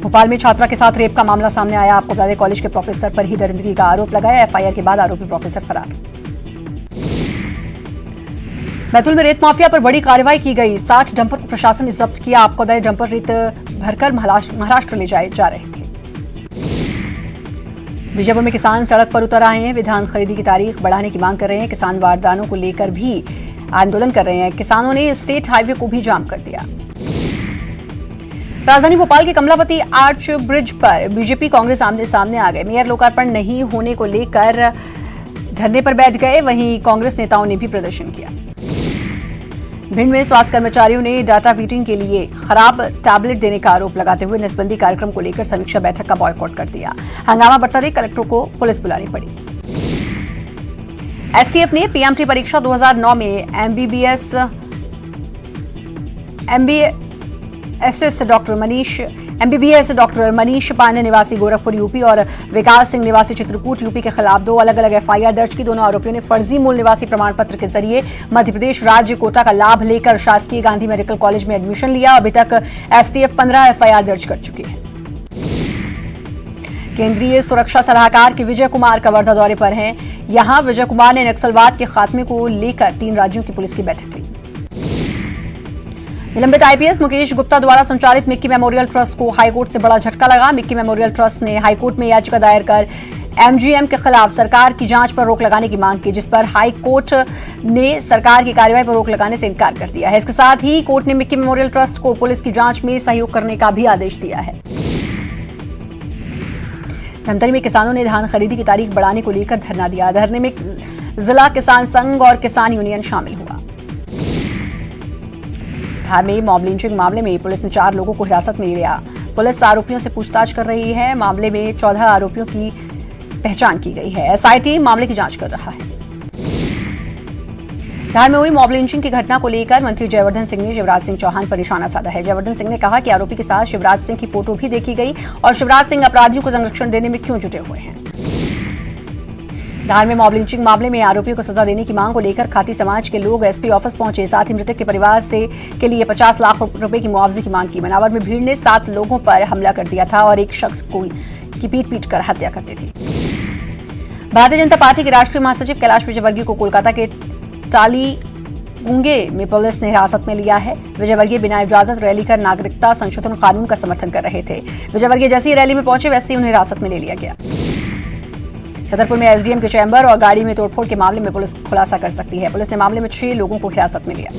भोपाल में छात्रा के साथ रेप का मामला सामने आया। आपको बता दें, कॉलेज के प्रोफेसर पर ही दरिंदगी का आरोप लगाया। एफआईआर के बाद आरोपी प्रोफेसर फरार। बैतूल में रेत माफिया पर बड़ी कार्रवाई की गई। 60 डंपर को प्रशासन ने जब्त किया। आपको बता दें, डंपर रेत भरकर महाराष्ट्र ले जाए जा रहे थे। बीजापुर में किसान सड़क पर उतर आए हैं। विधान खरीदी की तारीख बढ़ाने की मांग कर रहे हैं। किसान बारदानों को लेकर भी आंदोलन कर रहे हैं। किसानों ने स्टेट हाईवे को भी जाम कर दिया। राजधानी भोपाल के कमलापति आर्च ब्रिज पर बीजेपी कांग्रेस आमने सामने आ गए। मेयर लोकार्पण नहीं होने को लेकर धरने पर बैठ गए। वहीं कांग्रेस नेताओं ने भी प्रदर्शन किया। भिंड में स्वास्थ्य कर्मचारियों ने डाटा फीडिंग के लिए खराब टैबलेट देने का आरोप लगाते हुए नसबंदी कार्यक्रम को लेकर समीक्षा बैठक का बॉयकॉट कर दिया। हंगामा बढ़ता देख कलेक्टरों को पुलिस बुलानी पड़ी। एसटीएफ ने पीएमटी परीक्षा 2009 में एमबीबीएस डॉक्टर मनीष पांडे निवासी गोरखपुर यूपी और विकास सिंह निवासी चित्रकूट यूपी के खिलाफ 2 अलग अलग एफआईआर दर्ज की। दोनों आरोपियों ने फर्जी मूल निवासी प्रमाण पत्र के जरिए मध्य प्रदेश राज्य कोटा का लाभ लेकर शासकीय गांधी मेडिकल कॉलेज में एडमिशन लिया। अभी तक एसटीएफ 15 एफआईआर दर्ज कर चुकी है। केंद्रीय सुरक्षा सलाहकार के विजय कुमार कवर्धा दौरे पर हैं। यहां विजय कुमार ने नक्सलवाद के खात्मे को लेकर 3 राज्यों की पुलिस की बैठक ली। निलंबित आईपीएस मुकेश गुप्ता द्वारा संचालित मिक्की मेमोरियल ट्रस्ट को हाईकोर्ट से बड़ा झटका लगा। मिक्की मेमोरियल ट्रस्ट ने हाईकोर्ट में याचिका दायर कर एमजीएम के खिलाफ सरकार की जांच पर रोक लगाने की मांग की, जिस पर हाईकोर्ट ने सरकार की कार्रवाई पर रोक लगाने से इनकार कर दिया है। इसके साथ ही कोर्ट ने मिक्की मेमोरियल ट्रस्ट को पुलिस की जांच में सहयोग करने का भी आदेश दिया है। धमतरी में किसानों ने धान खरीदी की तारीख बढ़ाने को लेकर धरना दिया। धरने में जिला किसान संघ और किसान यूनियन शामिल हुआ। धार में मॉब लिंचिंग मामले में पुलिस ने 4 लोगों को हिरासत में लिया। पुलिस आरोपियों से पूछताछ कर रही है। मामले में 14 आरोपियों की पहचान की गई है। एसआईटी मामले की जांच कर रहा है। धार में हुई मॉब लिंचिंग की घटना को लेकर मंत्री जयवर्धन सिंह ने शिवराज सिंह चौहान पर निशाना साधा है। जयवर्धन सिंह ने कहा कि आरोपी के साथ शिवराज सिंह की फोटो भी देखी गई और शिवराज सिंह अपराधियों को संरक्षण देने में क्यों जुटे हुए हैं। धार में मॉब लिंचिंग मामले में आरोपियों को सजा देने की मांग को लेकर खाती समाज के लोग एसपी ऑफिस पहुंचे। साथ ही मृतक के परिवार से के लिए 50 लाख रुपए की मुआवजे की मांग की। मनावर में भीड़ ने 7 लोगों पर हमला कर दिया था और एक शख्स की पीट कर हत्या कर दी थी। भारतीय जनता पार्टी के राष्ट्रीय महासचिव कैलाश विजयवर्गीय को कोलकाता के टालीगुंगे में पुलिस ने हिरासत में लिया है। विजयवर्गीय बिना इजाजत रैली कर नागरिकता संशोधन कानून का समर्थन कर रहे थे। विजयवर्गीय जैसे ही रैली में पहुंचे वैसे ही उन्हें हिरासत में ले लिया गया। छतरपुर में एसडीएम के चैम्बर और गाड़ी में तोड़फोड़ के मामले में पुलिस खुलासा कर सकती है। पुलिस ने मामले में 6 लोगों को हिरासत में लिया।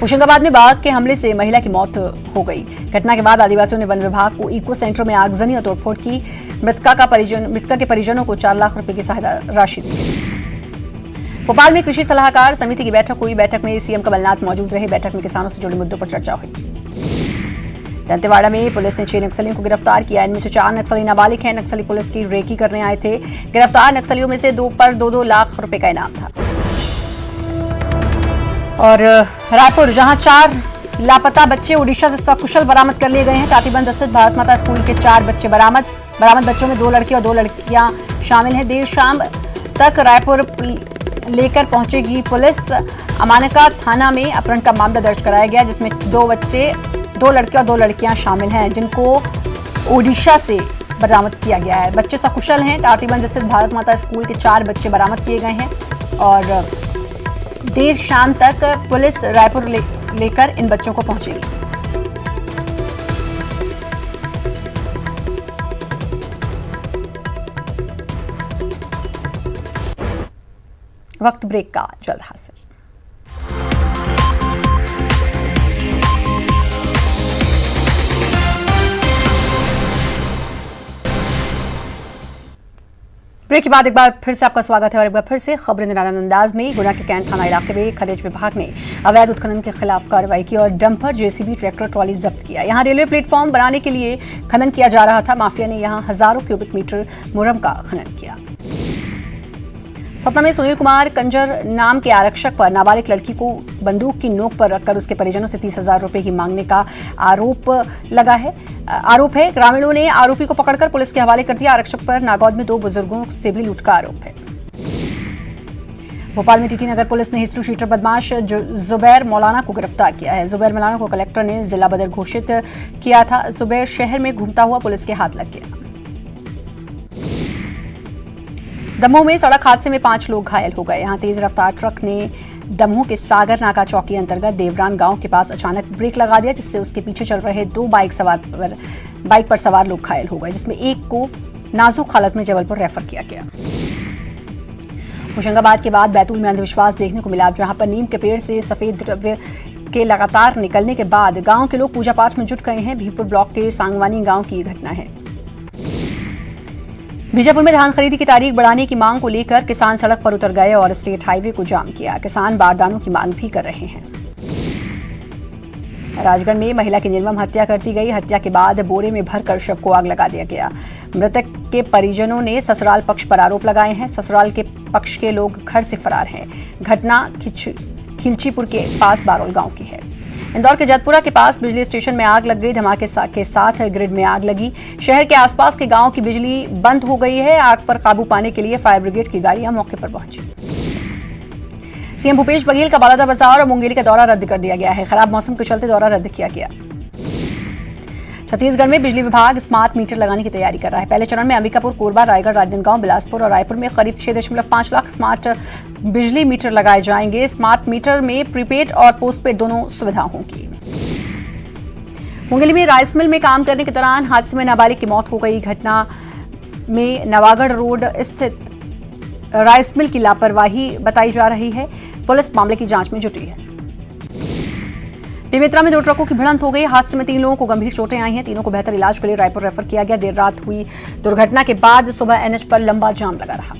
होशंगाबाद में बाघ के हमले से महिला की मौत हो गई। घटना के बाद आदिवासियों ने वन विभाग को इको सेंटर में आगजनी और तोड़फोड़ की। मृतका के परिजनों को 4 लाख रुपए की सहायता राशि दी। भोपाल में कृषि सलाहकार समिति की बैठक हुई। बैठक में सीएम कमलनाथ मौजूद रहे। बैठक में किसानों से जुड़े मुद्दों पर चर्चा हुई। दंतेवाड़ा में पुलिस ने 6 नक्सलियों को गिरफ्तार किया। इनमें से 4 नक्सली नाबालिग हैं। नक्सली पुलिस की रेकी करने आए थे। गिरफ्तार नक्सलियों में से 2 पर 2-2 लाख रुपए का इनाम था। और रायपुर, जहां 4 लापता बच्चे उड़ीसा से सकुशल बरामद कर लिए गए हैं। टाटीबंध स्थित भारत माता स्कूल के 4 बच्चे बरामद बच्चों में 2 लड़के और 2 लड़कियां शामिल हैं। देर शाम तक रायपुर लेकर पहुंचेगी पुलिस। अमानका थाना में अपहरण का मामला दर्ज कराया गया, जिसमें 2 लड़के और 2 लड़कियां शामिल हैं, जिनको ओडिशा से बरामद किया गया है। बच्चे सकुशल हैं। टाटीबंध स्थित भारत माता स्कूल के 4 बच्चे बरामद किए गए हैं और देर शाम तक पुलिस रायपुर लेकर इन बच्चों को पहुंचेगी। वक्त ब्रेक का जल्द हासिल। ब्रेक के बाद एक बार फिर से आपका स्वागत है और एक बार फिर से खबरें निरानंद अंदाज में। गुना के कैंट थाना इलाके में खनिज विभाग ने अवैध उत्खनन के खिलाफ कार्रवाई की और डंपर जेसीबी ट्रैक्टर ट्रॉली जब्त किया। यहां रेलवे प्लेटफॉर्म बनाने के लिए खनन किया जा रहा था। माफिया ने यहां हजारों क्यूबिक मीटर मुरम का खनन किया। सतना में सुनील कुमार कंजर नाम के आरक्षक पर नाबालिग लड़की को बंदूक की नोक पर रखकर उसके परिजनों से 30,000 रुपए की मांगने का आरोप है। ग्रामीणों ने आरोपी को पकड़कर पुलिस के हवाले कर दिया। आरक्षक पर नागौद में 2 बुजुर्गों से भी लूट का आरोप है। भोपाल में टीटी नगर पुलिस ने हिस्ट्री शीटर बदमाश जुबैर मौलाना को गिरफ्तार किया है। जुबैर मौलाना को कलेक्टर ने जिला बदर घोषित किया था। जुबैर शहर में घूमता हुआ पुलिस के हाथ लग गया। दमोह में सड़क हादसे में 5 लोग घायल हो गए। यहां तेज रफ्तार ट्रक ने दमोह के सागर नाका चौकी अंतर्गत देवरान गांव के पास अचानक ब्रेक लगा दिया, जिससे उसके पीछे चल रहे 2 बाइक पर सवार लोग घायल हो गए, जिसमें एक को नाजुक हालत में जबलपुर रेफर किया गया। होशंगाबाद के बाद बैतूल में अंधविश्वास देखने को मिला, जहां पर नीम के पेड़ से सफेद द्रव्य के लगातार निकलने के बाद गांव के लोग पूजा पाठ में जुट गए हैं। भीमपुर ब्लॉक के सांगवानी गांव की घटना है। बीजापुर में धान खरीदी की तारीख बढ़ाने की मांग को लेकर किसान सड़क पर उतर गए और स्टेट हाईवे को जाम किया। किसान बारदानों की मांग भी कर रहे हैं। राजगढ़ में महिला की निर्मम हत्या कर दी गई। हत्या के बाद बोरे में भरकर शव को आग लगा दिया गया। मृतक के परिजनों ने ससुराल पक्ष पर आरोप लगाए हैं। ससुराल के पक्ष के लोग घर से फरार हैं। घटना खिलचीपुर के पास बारोल गांव की है। इंदौर के जतपुरा के पास बिजली स्टेशन में आग लग गई। धमाके के साथ ग्रिड में आग लगी। शहर के आसपास के गांव की बिजली बंद हो गई है। आग पर काबू पाने के लिए फायर ब्रिगेड की गाड़ियां मौके पर पहुंची। सीएम भूपेश बघेल का बालादा बाजार और मुंगेली का दौरा रद्द कर दिया गया है। खराब मौसम के चलते दौरा रद्द किया गया। छत्तीसगढ़ में बिजली विभाग स्मार्ट मीटर लगाने की तैयारी कर रहा है। पहले चरण में अंबिकापुर, कोरबा, रायगढ़, राजनांदगांव, बिलासपुर और रायपुर में करीब 6.5 लाख स्मार्ट बिजली मीटर लगाए जाएंगे। स्मार्ट मीटर में प्रीपेड और पोस्टपेड दोनों सुविधा होंगी। मुंगेली में राइस मिल में काम करने के दौरान हादसे में नाबालिग की मौत हो गई। घटना में नवागढ़ रोड स्थित राइस मिल की लापरवाही बताई जा रही है। पुलिस मामले की जांच में जुटी है। बेमेतरा में 2 ट्रकों की भिड़ंत हो गई। हादसे में 3 लोगों को गंभीर चोटें आई हैं। तीनों को बेहतर इलाज के लिए रायपुर रेफर किया गया। देर रात हुई दुर्घटना के बाद सुबह एनएच पर लंबा जाम लगा रहा।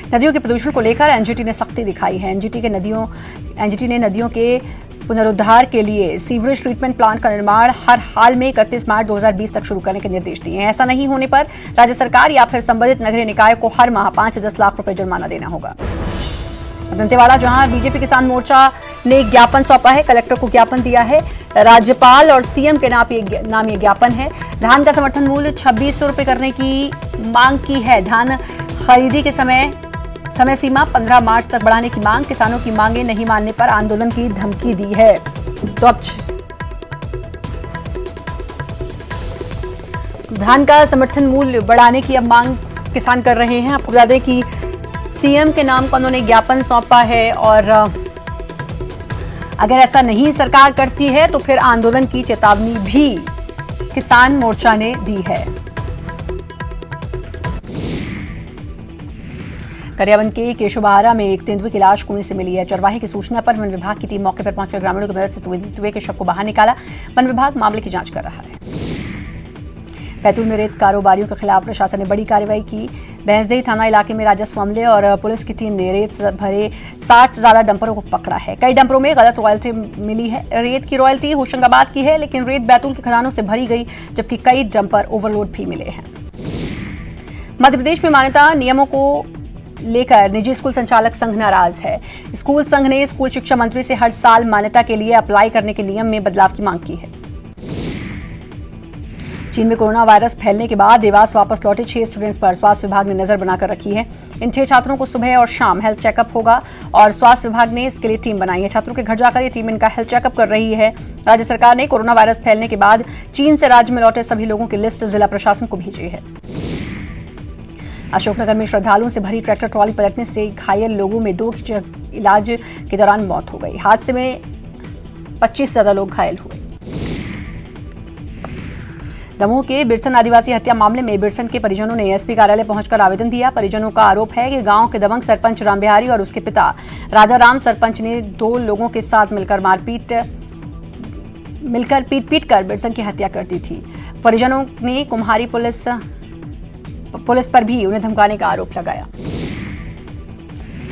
नदियों के प्रदूषण को लेकर एनजीटी ने सख्ती दिखाई है। एनजीटी ने नदियों के पुनरुद्धार के लिए सीवरेज ट्रीटमेंट प्लांट का निर्माण हर हाल में 31 मार्च 2020 तक शुरू करने के निर्देश दिए हैं। ऐसा नहीं होने पर राज्य सरकार या फिर संबंधित नगरीय निकाय को हर माह 5 से 10 लाख रुपए जुर्माना देना होगा। दंतेवाड़ा, जहां बीजेपी किसान मोर्चा ने ज्ञापन सौंपा है। कलेक्टर को ज्ञापन दिया है। राज्यपाल और सीएम के नाम ये ज्ञापन है। धान का समर्थन मूल्य 2600 रुपए करने की मांग की है। धान खरीदी के समय सीमा 15 मार्च तक बढ़ाने की मांग। किसानों की मांगे नहीं मानने पर आंदोलन की धमकी दी है। तो अब धान का समर्थन मूल्य बढ़ाने की अब मांग किसान कर रहे हैं। आपको बता दें कि सीएम के नाम पर उन्होंने ज्ञापन सौंपा है और अगर ऐसा नहीं सरकार करती है तो फिर आंदोलन की चेतावनी भी किसान मोर्चा ने दी है। गरियाबंद के केशोबहारा में एक तेंदुए की लाश कुएं से मिली है। चरवाहे की सूचना पर वन विभाग की टीम मौके पर पहुंचकर ग्रामीणों की मदद से तेंदुए के शव को बाहर निकाला। वन विभाग मामले की जांच कर रहा है। बैतूल में रेत कारोबारियों के खिलाफ प्रशासन ने बड़ी कार्रवाई की। भैंसदेही थाना इलाके में राजस्व अमले और पुलिस की टीम ने रेत भरे 60 से ज्यादा डंपरों को पकड़ा है। कई डंपरों में गलत रॉयल्टी मिली है। रेत की रॉयल्टी होशंगाबाद की है, लेकिन रेत बैतूल के खदानों से भरी गई, जबकि कई डंपर ओवरलोड भी मिले हैं। मध्य प्रदेश में मान्यता नियमों को लेकर निजी स्कूल संचालक संघ नाराज है। स्कूल संघ ने स्कूल शिक्षा मंत्री से हर साल मान्यता के लिए अप्लाई करने के नियम में बदलाव की मांग की है। चीन में कोरोना वायरस फैलने के बाद देवास वापस लौटे 6 स्टूडेंट्स पर स्वास्थ्य विभाग ने नजर बनाकर रखी है। इन 6 छात्रों को सुबह और शाम हेल्थ चेकअप होगा और स्वास्थ्य विभाग ने इसके लिए टीम बनाई है। छात्रों के घर जाकर ये टीम इनका हेल्थ चेकअप कर रही है। राज्य सरकार ने कोरोना वायरस फैलने के बाद चीन से राज्य में लौटे सभी लोगों की लिस्ट जिला प्रशासन को भेजी है। अशोकनगर में श्रद्धालुओं से भरी ट्रैक्टर ट्रॉली पलटने से घायल लोगों में 2 की इलाज के दौरान मौत हो गई। हादसे में 25 से ज्यादा लोग घायल हुए। दमोह के बिरसन आदिवासी हत्या मामले में बिरसन के परिजनों ने एसपी कार्यालय पहुंचकर आवेदन दिया। परिजनों का आरोप है कि गांव के दबंग सरपंच रामबिहारी और उसके पिता राजाराम सरपंच ने 2 लोगों के साथ मिलकर पीट कर बिरसन की हत्या कर दी थी। परिजनों ने कुम्हारी पुलिस पर भी उन्हें धमकाने का आरोप लगाया।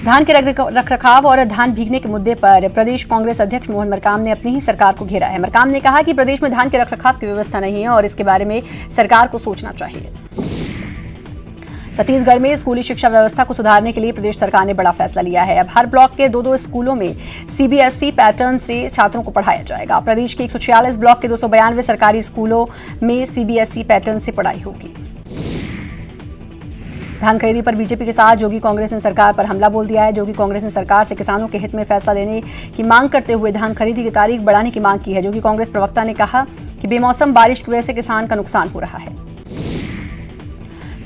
धान के रखरखाव और धान भीगने के मुद्दे पर प्रदेश कांग्रेस अध्यक्ष मोहन मरकाम ने अपनी ही सरकार को घेरा है। मरकाम ने कहा कि प्रदेश में धान के रखरखाव की व्यवस्था नहीं है और इसके बारे में सरकार को सोचना चाहिए। छत्तीसगढ़ में स्कूली शिक्षा व्यवस्था को सुधारने के लिए प्रदेश सरकार ने बड़ा फैसला लिया है। अब हर ब्लॉक के 2-2 स्कूलों में सीबीएसई पैटर्न से छात्रों को पढ़ाया जाएगा। प्रदेश के 146 ब्लॉक के 292 सरकारी स्कूलों में सीबीएसई पैटर्न से पढ़ाई होगी। धान खरीदी पर बीजेपी के साथ जोगी कांग्रेस ने सरकार पर हमला बोल दिया है। जोगी कांग्रेस ने सरकार से किसानों के हित में फैसला लेने की मांग करते हुए धान खरीदी की तारीख बढ़ाने की मांग की है। जोगी कांग्रेस प्रवक्ता ने कहा कि बेमौसम बारिश की वजह से किसान का नुकसान हो रहा है।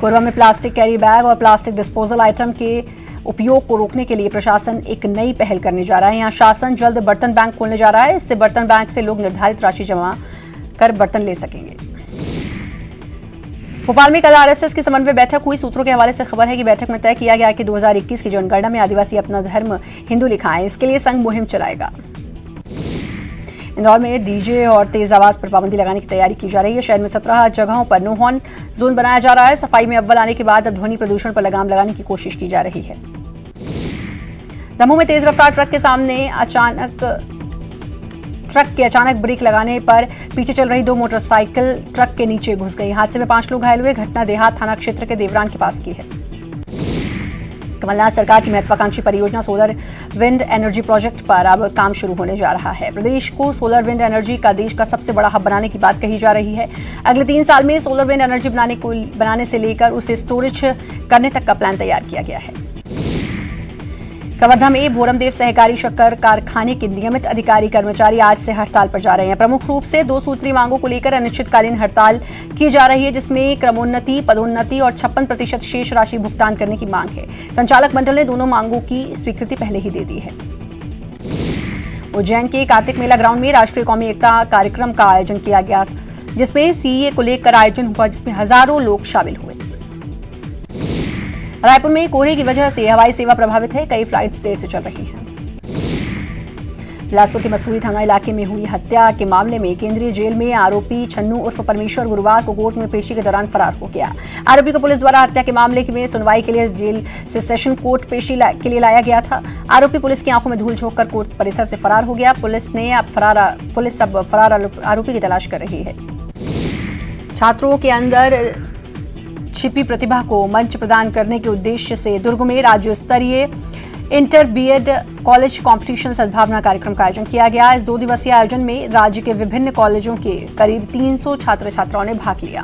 कोरबा में प्लास्टिक कैरी बैग और प्लास्टिक डिस्पोजल आइटम के उपयोग को रोकने के लिए प्रशासन एक नई पहल करने जा रहा है। यहाँ शासन जल्द बर्तन बैंक खोलने जा रहा है। इससे बर्तन बैंक से लोग निर्धारित राशि जमा कर बर्तन ले सकेंगे। भोपाल में कल आरएसएस की समन्वय बैठक हुई। सूत्रों के हवाले से खबर है कि बैठक में तय किया गया कि 2021 की जनगणना में आदिवासी अपना धर्म हिंदू लिखाएं। इसके लिए संघ मुहिम चलाएगा। इंदौर में डीजे और तेज आवाज पर पाबंदी लगाने की तैयारी की जा रही है। शहर में 17 जगहों पर नो हॉर्न जोन बनाया जा रहा है। सफाई में अव्वल आने के बाद अब ध्वनि प्रदूषण पर लगाम लगाने की कोशिश की जा रही है। दमोह में तेज रफ्तार ट्रक के अचानक ब्रेक लगाने पर पीछे चल रही 2 मोटरसाइकिल ट्रक के नीचे घुस गई। हादसे में 5 लोग घायल हुए। घटना देहात थाना क्षेत्र के देवरान के पास की है। कमलनाथ सरकार की महत्वाकांक्षी परियोजना सोलर विंड एनर्जी प्रोजेक्ट पर अब काम शुरू होने जा रहा है। प्रदेश को सोलर विंड एनर्जी का देश का सबसे बड़ा हब बनाने की बात कही जा रही है। अगले 3 साल में सोलर विंड एनर्जी बनाने से लेकर उसे स्टोरेज करने तक का प्लान तैयार किया गया है। कवर्धा में भोरमदेव सहकारी शक्कर कारखाने के नियमित अधिकारी कर्मचारी आज से हड़ताल पर जा रहे हैं। प्रमुख रूप से 2 सूत्रीय मांगों को लेकर अनिश्चितकालीन हड़ताल की जा रही है, जिसमें क्रमोन्नति, पदोन्नति और 56% शेष राशि भुगतान करने की मांग है। संचालक मंडल ने दोनों मांगों की स्वीकृति पहले ही दे दी है। उज्जैन के कार्तिक मेला ग्राउंड में राष्ट्रीय कौमी एकता कार्यक्रम का आयोजन किया गया, जिसमें सीए को लेकर आयोजन हुआ, जिसमें हजारों लोग शामिल हुए। रायपुर में कोहरे की वजह से हवाई सेवा प्रभावित है। कई फ्लाइट्स देर से चल रही हैं। बिलासपुर के मस्तूरी थाना इलाके में हुई हत्या के मामले में केंद्रीय जेल में आरोपी छन्नू उर्फ परमेश्वर गुरुवार को कोर्ट में पेशी के दौरान फरार हो गया। आरोपी को पुलिस द्वारा हत्या के मामले में सुनवाई के लिए जेल से सेशन कोर्ट पेशी के लिए लाया गया था। आरोपी पुलिस की आंखों में धूल झोंककर कोर्ट परिसर से फरार हो गया। पुलिस अब फरार आरोपी की तलाश कर रही है। छात्रों के अंदर छिपी प्रतिभा को मंच प्रदान करने के उद्देश्य से दुर्ग में राज्य स्तरीय इंटर बीएड कॉलेज कंपटीशन सद्भावना कार्यक्रम का आयोजन किया गया। इस 2 दिवसीय आयोजन में राज्य के विभिन्न कॉलेजों के करीब 300 छात्र छात्राओं ने भाग लिया।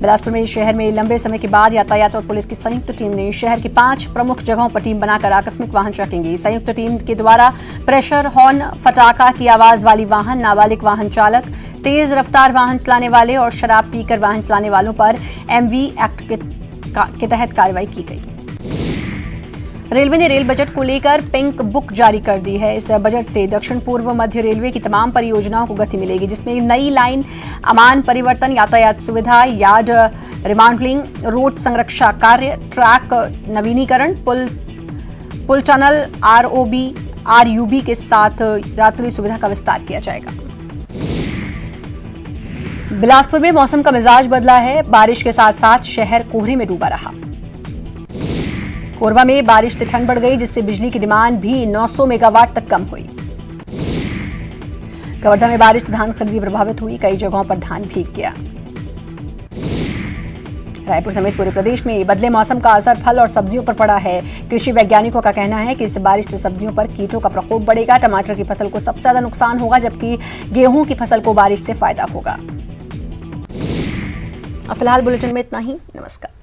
बिलासपुर में शहर में लंबे समय के बाद यातायात और पुलिस की संयुक्त टीम ने शहर की 5 प्रमुख जगहों पर टीम बनाकर आकस्मिक वाहन चेकिंग। संयुक्त टीम के द्वारा प्रेशर हॉर्न, फटाका की आवाज वाली वाहन, नाबालिग वाहन चालक, तेज रफ्तार वाहन चलाने वाले और शराब पीकर वाहन चलाने वालों पर एमवी एक्ट के तहत कार्रवाई की गई। रेलवे ने रेल बजट को लेकर पिंक बुक जारी कर दी है। इस बजट से दक्षिण पूर्व मध्य रेलवे की तमाम परियोजनाओं को गति मिलेगी, जिसमें नई लाइन, अमान परिवर्तन, यातायात सुविधा, यार्ड रिमॉडलिंग, रोड संरक्षा कार्य, ट्रैक नवीनीकरण, पुल टनल, आरयूबी के साथ यात्री सुविधा का विस्तार किया जाएगा। बिलासपुर में मौसम का मिजाज बदला है। बारिश के साथ साथ शहर कोहरे में डूबा रहा। कोरबा में बारिश से ठंड बढ़ गई, जिससे बिजली की डिमांड भी 900 मेगावाट तक कम हुई। कवर्धा में बारिश से धान खरीदी प्रभावित हुई। कई जगहों पर धान भीग गया। रायपुर समेत पूरे प्रदेश में बदले मौसम का असर फल और सब्जियों पर पड़ा है। कृषि वैज्ञानिकों का कहना है कि इस बारिश से सब्जियों पर कीटों का प्रकोप बढ़ेगा। टमाटर की फसल को सबसे ज्यादा नुकसान होगा, जबकि गेहूं की फसल को बारिश से फायदा होगा। फिलहाल बुलेटिन में इतना ही। नमस्कार।